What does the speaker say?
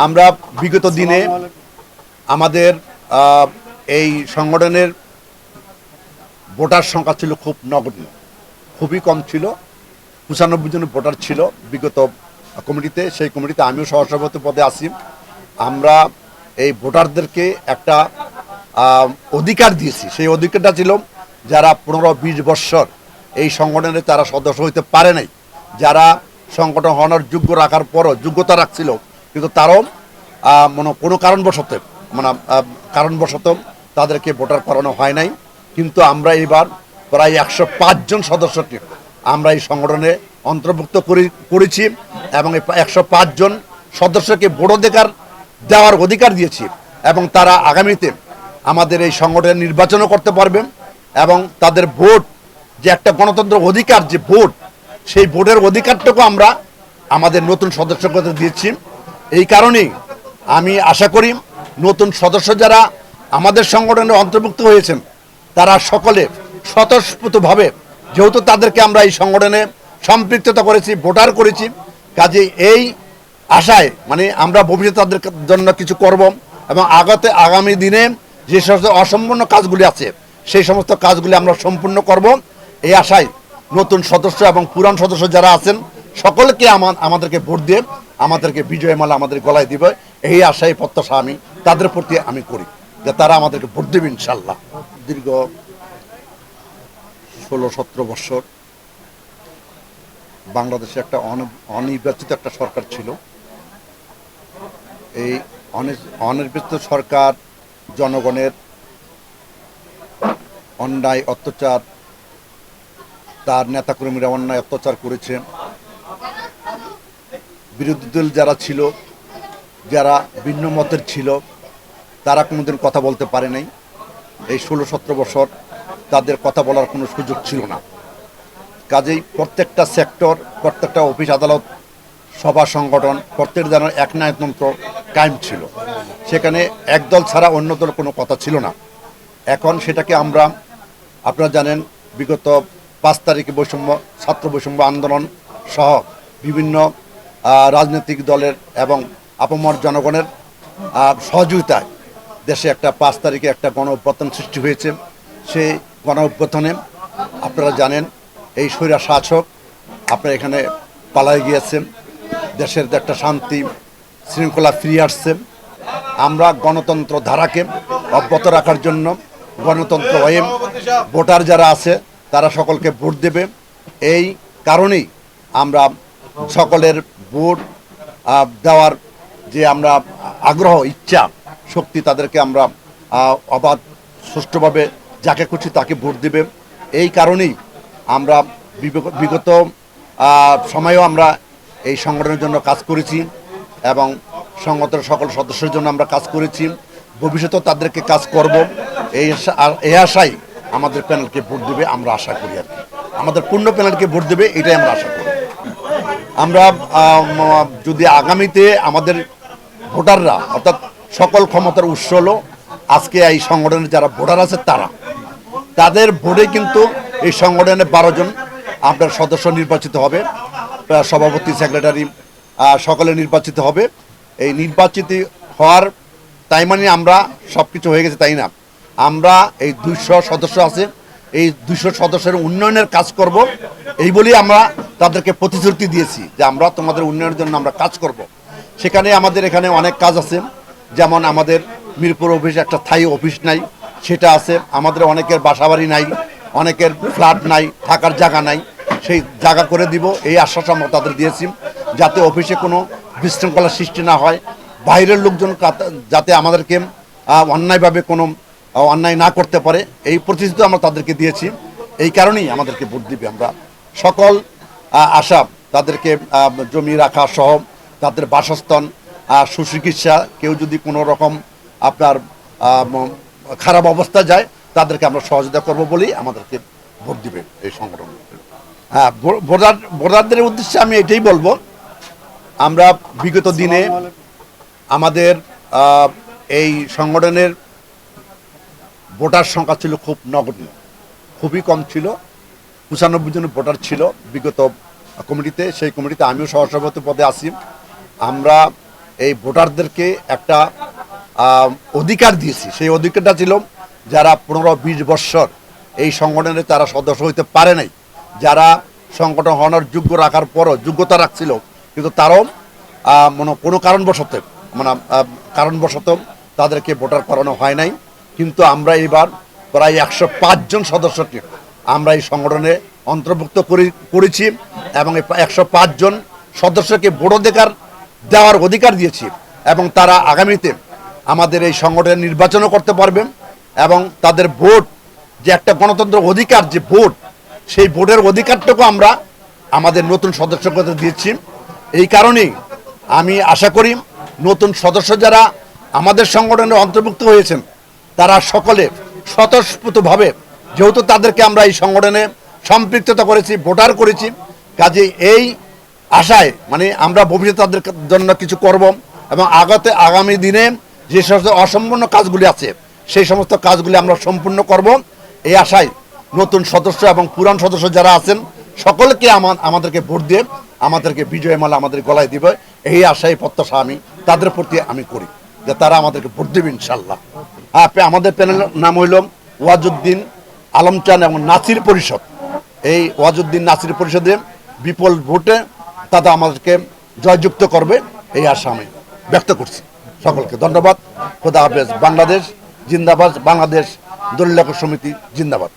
আমরা বিগত দিনে আমাদের এই সংগঠনের ভোটার সংখ্যা ছিল খুব নগণ্য, খুবই কম ছিল। 95 জন ভোটার ছিল বিগত কমিটিতে। সেই কমিটিতে আমিও সহসভাপতি পদে আছি। আমরা এই ভোটারদেরকে একটা অধিকার দিয়েছি। সেই অধিকারটা ছিল যারা 15-20 বৎসর এই সংগঠনে তারা সদস্য হইতে পারে নাই, যারা সংগঠন হওয়ার যোগ্য রাখার পরও যোগ্যতা রাখছিল, কিন্তু তারাও কোনো কারণবশত তাদেরকে ভোটার করানো হয় নাই। কিন্তু আমরা এবার প্রায় 105 জন সদস্যকে আমরা এই সংগঠনে অন্তর্ভুক্ত করেছি এবং এই 105 জন সদস্যকে ভোটাধিকার দেওয়ার অধিকার দিয়েছি এবং তারা আগামীতে আমাদের এই সংগঠনের নির্বাচনও করতে পারবেন এবং তাদের ভোট যে একটা গণতন্ত্র অধিকার, যে ভোট, সেই ভোটের অধিকারটুকু আমরা আমাদের নতুন সদস্যকে দিয়েছি। এই কারণেই আমি আশা করি নতুন সদস্য যারা আমাদের সংগঠনে অন্তর্ভুক্ত হয়েছেন তারা সকলে স্বতঃস্ফূর্তভাবে, যেহেতু তাদেরকে আমরা এই সংগঠনে সম্পৃক্ততা করেছি, ভোটার করেছি, কাজে এই আশায় আমরা ভবিষ্যতে তাদের জন্য কিছু করব এবং আগামী দিনে যে সমস্ত অসম্পূর্ণ কাজগুলি আছে সেই সমস্ত কাজগুলি আমরা সম্পূর্ণ করব। এই আশায় নতুন সদস্য এবং পুরান সদস্য যারা আছেন সকলকে আমাদেরকে ভোট দিয়ে আমাদেরকে বিজয়মালা আমাদের গলায় দিবে, এই আশায় প্রত্যাশা আমি তাদের প্রতি আমি করি যে তারা আমাদেরকে ভোট দেবে ইনশাল্লাহ। দীর্ঘ 16-17 বছর বাংলাদেশে একটা অনির্বাচিত একটা সরকার ছিল। এই অনির্বাচিত সরকার জনগণের অন্যায় অত্যাচার, তার নেতাকর্মীরা অন্যায় অত্যাচার করেছে। বিরোধী দল যারা ছিল, যারা ভিন্ন মতের ছিল, তারা কোনোদিন কথা বলতে পারে নাই। এই 16-17 বছর তাদের কথা বলার কোনো সুযোগ ছিল না। কাজেই প্রত্যেকটা সেক্টর, প্রত্যেকটা অফিস আদালত, সভা সংগঠন, প্রত্যেক ধরনের একনায়কতন্ত্র কায়েম ছিল। সেখানে এক দল ছাড়া অন্য দল কোনো কথা ছিল না। এখন সেটাকে আপনারা জানেন, বিগত 5 তারিখে ছাত্র বৈষম্য আন্দোলন সহ বিভিন্ন রাজনৈতিক দলের এবং আপামর জনগণের সহযোগিতায় দেশে একটা 5 তারিখে একটা গণ অভ্যুত্থান সৃষ্টি হয়েছে। সেই গণ অভ্যুত্থানে আপনারা জানেন এই স্বৈরা শাসক আপনারা এখানে পালায় গিয়েছেন, দেশের একটা শান্তি শৃঙ্খলা ফিরিয়ে আসছে। আমরা গণতন্ত্র ধারাকে অব্যাহত রাখার জন্য গণতন্ত্র হয়ে ভোটার যারা আছে তারা সকলকে ভোট দেবে। এই কারণেই আমরা সকলের ভোট দেওয়ার যে আমরা আগ্রহ, ইচ্ছা, শক্তি, তাদেরকে আমরা অবাধ সুষ্ঠুভাবে যাকে খুশি তাকে ভোট দেবে। এই কারণেই আমরা বিগত সময়েও আমরা এই সংগঠনের জন্য কাজ করেছি এবং সংগঠনের সকল সদস্যের জন্য আমরা কাজ করেছি, ভবিষ্যতেও তাদেরকে কাজ করব। এই আশাই আমাদের প্যানেলকে ভোট দেবে আমরা আশা করি, আর কি আমাদের পূর্ণ প্যানেলকে ভোট দেবে এটাই আমরা আশা করি। আমরা যদি আগামীতে আমাদের ভোটাররা, অর্থাৎ সকল ক্ষমতার উৎস হলো আজকে এই সংগঠনের যারা ভোটার আছে তাদের ভোটে কিন্তু এই সংগঠনে 12 জন আপনার সদস্য নির্বাচিত হবে, সভাপতি, সেক্রেটারি সকলে নির্বাচিত হবে। এই নির্বাচিত হওয়ার তাই আমরা সব কিছু হয়ে গেছে তাই না, আমরা এই 200 সদস্য আছে, এই 200 সদস্যের উন্নয়নের কাজ করব। এই বলেই আমরা তাদেরকে প্রতিশ্রুতি দিয়েছি যে আমরা তোমাদের উন্নয়নের জন্য আমরা কাজ করব। সেখানে আমাদের এখানে অনেক কাজ আছে, যেমন আমাদের মিরপুর অফিসে একটা স্থায়ী অফিস নাই, সেটা আছে। আমাদের অনেকের বাসাবাড়ি নাই, অনেকের ফ্ল্যাট নাই, থাকার জায়গা নাই, সেই জায়গা করে দিব এই আশ্বাস আমরা তাদের দিয়েছি, যাতে অফিসে কোনো বিশৃঙ্খলা সৃষ্টি না হয়, বাইরের লোকজন যাতে আমাদেরকে অন্যায়ভাবে কোনো অন্যায় না করতে পারে, এই প্রতিশ্রুতি আমরা তাদেরকে দিয়েছি। এই কারণেই আমাদেরকে ভোট দিবে। আমরা সকল আশা তাদেরকে জমি রাখা সহ তাদের বাসস্থান, সুচিকিৎসা, কেউ যদি কোনো রকম আপনার খারাপ অবস্থা যায় তাদেরকে আমরা সহযোগিতা করব বলেই আমাদেরকে ভোট দিবে এই সংগঠন। হ্যাঁ, ভোটারদের উদ্দেশ্যে আমি এটাই বলবো, আমরা বিগত দিনে আমাদের এই সংগঠনের ভোটার সংখ্যা ছিল খুব নগণ্য, খুবই কম ছিল। 95 জন ভোটার ছিল বিগত কমিটিতে। সেই কমিটিতে আমিও সহসভাপতি পদে আছি। আমরা এই ভোটারদেরকে একটা অধিকার দিয়েছি। সেই অধিকারটা ছিল যারা 15-20 বৎসর এই সংগঠনে তারা সদস্য হইতে পারে নাই, যারা সংগঠন হওয়ার যোগ্য রাখার পরও যোগ্যতা রাখছিল কিন্তু তারাও কোনো কারণবশত তাদেরকে ভোটার করানো হয় নাই। কিন্তু আমরা এবার প্রায় 105 জন সদস্যকে আমরা এই সংগঠনে অন্তর্ভুক্ত করেছি এবং এই 105 জন সদস্যকে ভোটাধিকার দেওয়ার অধিকার দিয়েছি এবং তারা আগামীতে আমাদের এই সংগঠনের নির্বাচনও করতে পারবেন এবং তাদের ভোট যে একটা গণতন্ত্র অধিকার, যে ভোট, সেই ভোটের অধিকারটুকু আমরা আমাদের নতুন সদস্যকে দিয়েছি। এই কারণেই আমি আশা করি নতুন সদস্য যারা আমাদের সংগঠনে অন্তর্ভুক্ত হয়েছেন তারা সকলে স্বতঃস্ফূর্তভাবে, যেহেতু তাদেরকে আমরা এই সংগঠনে সম্পৃক্ততা করেছি, ভোটার করেছি, কাজে এই আশায় আমরা ভবিষ্যতে তাদের জন্য কিছু করব এবং আগামী দিনে যে সমস্ত অসম্পূর্ণ কাজগুলি আছে সেই সমস্ত কাজগুলি আমরা সম্পূর্ণ করব এই আশায় নতুন সদস্য এবং পুরান সদস্য যারা আছেন সকলকে আমাদেরকে ভোট দিয়ে আমাদেরকে বিজয় মালা আমাদের গলায় দিবে, এই আশায় প্রত্যাশা আমি তাদের প্রতি আমি করি যে তারা আমাদেরকে ভোট দেবে ইনশাল্লাহ। আমাদের প্যানেলের নাম হইল ওয়াজউদ্দিন আলম চান এবং নাসির পরিষদ। এই ওয়াজউদ্দিন নাসির পরিষদে বিপুল ভোটে তারা আমাদেরকে জয়যুক্ত করবে এই আশা আমি ব্যক্ত করছি। সকলকে ধন্যবাদ। খোদা হাফেজ। বাংলাদেশ জিন্দাবাদ। বাংলাদেশ দলীয় সমিতি জিন্দাবাদ।